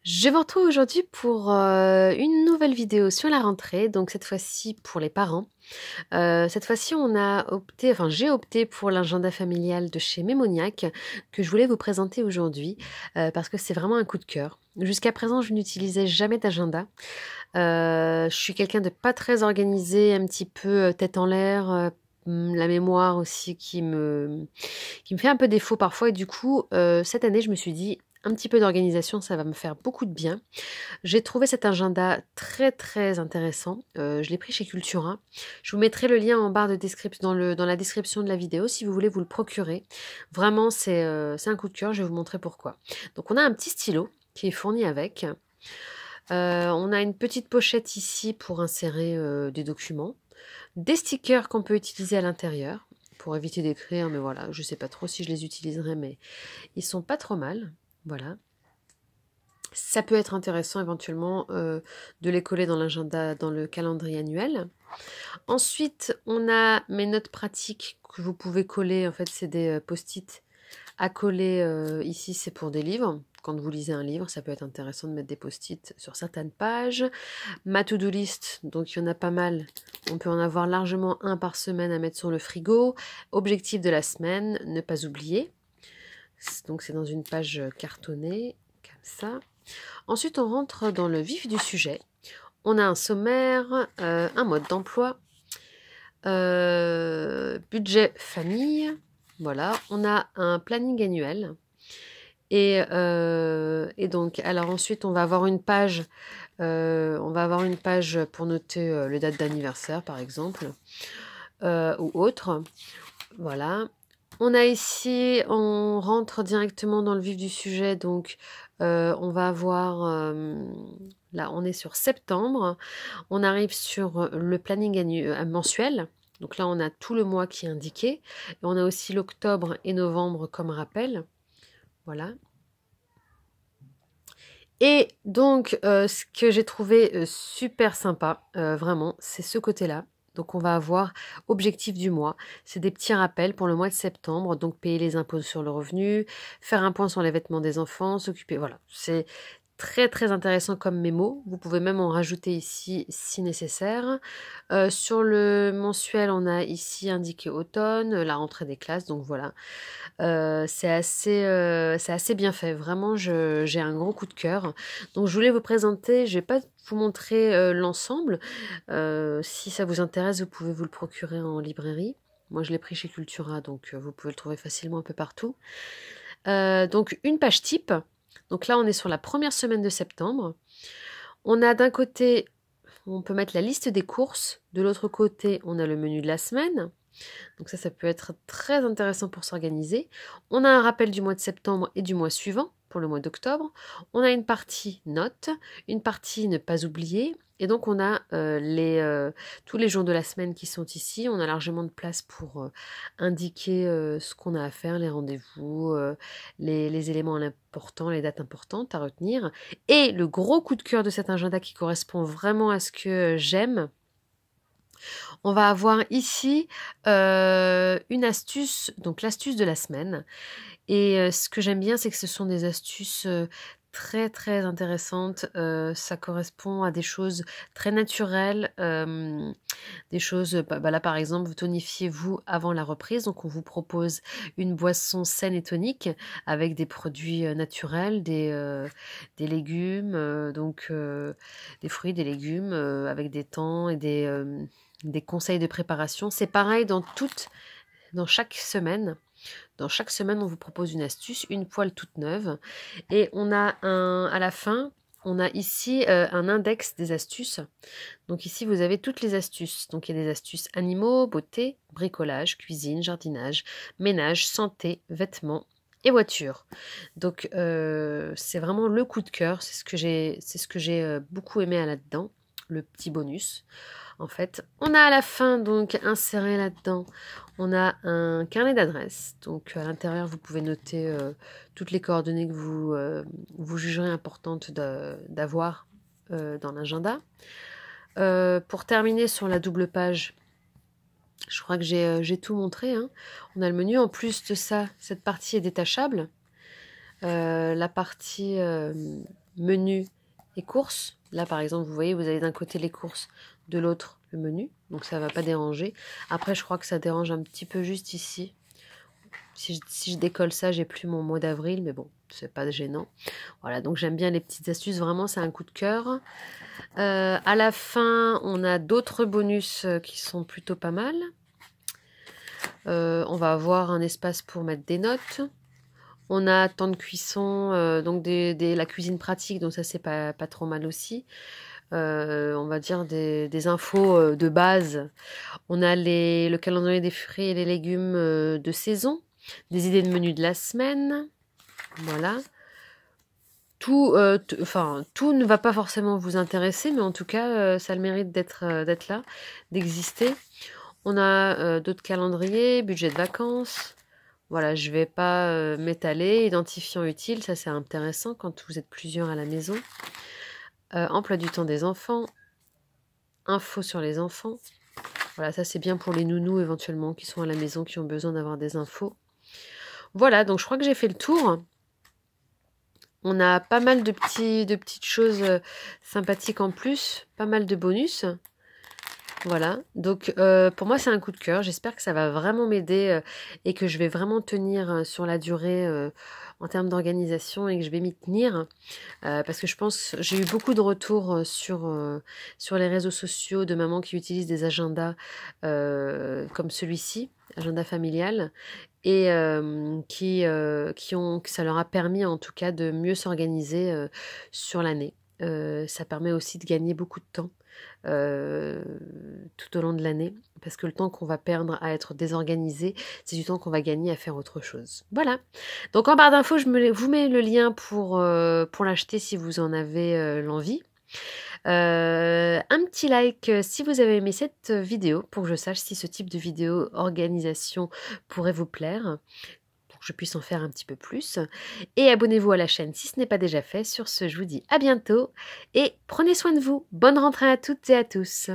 Je vous retrouve aujourd'hui pour une nouvelle vidéo sur la rentrée, donc cette fois-ci pour les parents. Cette fois-ci, j'ai opté pour l'agenda familial de chez Mémoniac que je voulais vous présenter aujourd'hui parce que c'est vraiment un coup de cœur. Jusqu'à présent, je n'utilisais jamais d'agenda. Je suis quelqu'un de pas très organisé, un petit peu tête en l'air. La mémoire aussi qui me fait un peu défaut parfois et du coup cette année je me suis dit un petit peu d'organisation, ça va me faire beaucoup de bien. J'ai trouvé cet agenda très très intéressant. Je l'ai pris chez Cultura. Je vous mettrai le lien en barre de description dans la description de la vidéo si vous voulez vous le procurer. Vraiment, c'est un coup de cœur. Je vais vous montrer pourquoi. Donc, on a un petit stylo qui est fourni avec. On a une petite pochette ici pour insérer des documents. Des stickers qu'on peut utiliser à l'intérieur pour éviter d'écrire, mais voilà, je sais pas trop si je les utiliserai, mais ils sont pas trop mal. Voilà. Ça peut être intéressant éventuellement de les coller dans l'agenda, dans le calendrier annuel. Ensuite, on a mes notes pratiques que vous pouvez coller. En fait, c'est des post-it à coller. Ici, c'est pour des livres. Quand vous lisez un livre, ça peut être intéressant de mettre des post-it sur certaines pages. Ma to-do list, donc il y en a pas mal. On peut en avoir largement un par semaine à mettre sur le frigo. Objectif de la semaine, ne pas oublier. Donc c'est dans une page cartonnée, comme ça. Ensuite, on rentre dans le vif du sujet. On a un sommaire, un mode d'emploi, budget famille. Voilà, on a un planning annuel. Et donc, alors ensuite, on va avoir une page pour noter les dates d'anniversaire, par exemple, ou autre. Voilà. On a ici, on rentre directement dans le vif du sujet, donc on va avoir, là on est sur septembre, on arrive sur le planning mensuel, donc là on a tout le mois qui est indiqué, et on a aussi l'octobre et novembre comme rappel, voilà. Et donc, ce que j'ai trouvé super sympa, vraiment, c'est ce côté-là. Donc, on va avoir objectif du mois. C'est des petits rappels pour le mois de septembre. Donc, payer les impôts sur le revenu, faire un point sur les vêtements des enfants, s'occuper. Voilà, c'est très très intéressant comme mémo. Vous pouvez même en rajouter ici si nécessaire. Sur le mensuel, on a ici indiqué automne, la rentrée des classes. Donc voilà, c'est assez bien fait. Vraiment, j'ai un gros coup de cœur. Donc, je voulais vous présenter. Je vais pas vous montrer l'ensemble. Si ça vous intéresse, vous pouvez vous le procurer en librairie. Moi, je l'ai pris chez Cultura, donc vous pouvez le trouver facilement un peu partout. Donc, une page type. Donc là, on est sur la première semaine de septembre. On a d'un côté, on peut mettre la liste des courses. De l'autre côté, on a le menu de la semaine. Donc ça peut être très intéressant pour s'organiser. On a un rappel du mois de septembre et du mois suivant pour le mois d'octobre. On a une partie notes, une partie ne pas oublier. Et donc on a tous les jours de la semaine qui sont ici. On a largement de place pour indiquer ce qu'on a à faire, les rendez-vous, les éléments importants, les dates importantes à retenir. Et le gros coup de cœur de cet agenda qui correspond vraiment à ce que j'aime, on va avoir ici une astuce, donc l'astuce de la semaine. Et ce que j'aime bien, c'est que ce sont des astuces très très intéressantes. Ça correspond à des choses très naturelles, des choses, là par exemple, vous tonifiez-vous avant la reprise. Donc on vous propose une boisson saine et tonique avec des produits naturels, des légumes, des fruits, des légumes, avec des temps et des conseils de préparation. C'est pareil dans chaque semaine. Dans chaque semaine, on vous propose une astuce, une poêle toute neuve. Et on a à la fin, on a ici un index des astuces. Donc ici, vous avez toutes les astuces. Donc il y a des astuces animaux, beauté, bricolage, cuisine, jardinage, ménage, santé, vêtements et voiture. Donc c'est vraiment le coup de cœur. C'est ce que j'ai beaucoup aimé là-dedans, le petit bonus. En fait, on a à la fin donc inséré là-dedans, on a un carnet d'adresses. Donc à l'intérieur, vous pouvez noter toutes les coordonnées que vous jugerez importantes d'avoir dans l'agenda. Pour terminer sur la double page, je crois que j'ai tout montré, hein. On a le menu. En plus de ça, cette partie est détachable. La partie menu et courses. Là, par exemple, vous voyez, vous avez d'un côté les courses, de l'autre le menu. Donc, ça ne va pas déranger. Après, je crois que ça dérange un petit peu juste ici. Si je décolle ça, j'ai plus mon mois d'avril, mais bon, c'est pas gênant. Voilà, donc j'aime bien les petites astuces, vraiment, c'est un coup de cœur. À la fin, on a d'autres bonus qui sont plutôt pas mal. On va avoir un espace pour mettre des notes. On a temps de cuisson, donc la cuisine pratique, donc ça c'est pas trop mal aussi. On va dire des infos de base. On a le calendrier des fruits et les légumes de saison, des idées de menu de la semaine. Voilà. Tout ne va pas forcément vous intéresser, mais en tout cas, ça a le mérite d'être là, d'exister. On a d'autres calendriers, budget de vacances. Voilà, je ne vais pas m'étaler. Identifiant utile, ça c'est intéressant quand vous êtes plusieurs à la maison. Emploi du temps des enfants. Infos sur les enfants. Voilà, ça c'est bien pour les nounous éventuellement qui sont à la maison, qui ont besoin d'avoir des infos. Voilà, donc je crois que j'ai fait le tour. On a pas mal de petites choses sympathiques en plus, pas mal de bonus. Voilà, donc pour moi c'est un coup de cœur. J'espère que ça va vraiment m'aider et que je vais vraiment tenir sur la durée en termes d'organisation et que je vais m'y tenir. Parce que je pense, j'ai eu beaucoup de retours sur les réseaux sociaux de mamans qui utilisent des agendas comme celui-ci, agenda familial, et que ça leur a permis en tout cas de mieux s'organiser sur l'année. Ça permet aussi de gagner beaucoup de temps tout au long de l'année, parce que le temps qu'on va perdre à être désorganisé, c'est du temps qu'on va gagner à faire autre chose. Voilà, donc en barre d'infos, vous mets le lien pour l'acheter si vous en avez l'envie. Un petit like si vous avez aimé cette vidéo, pour que je sache si ce type de vidéo organisation pourrait vous plaire, pour que je puisse en faire un petit peu plus. Et abonnez-vous à la chaîne si ce n'est pas déjà fait. Sur ce, je vous dis à bientôt et prenez soin de vous. Bonne rentrée à toutes et à tous.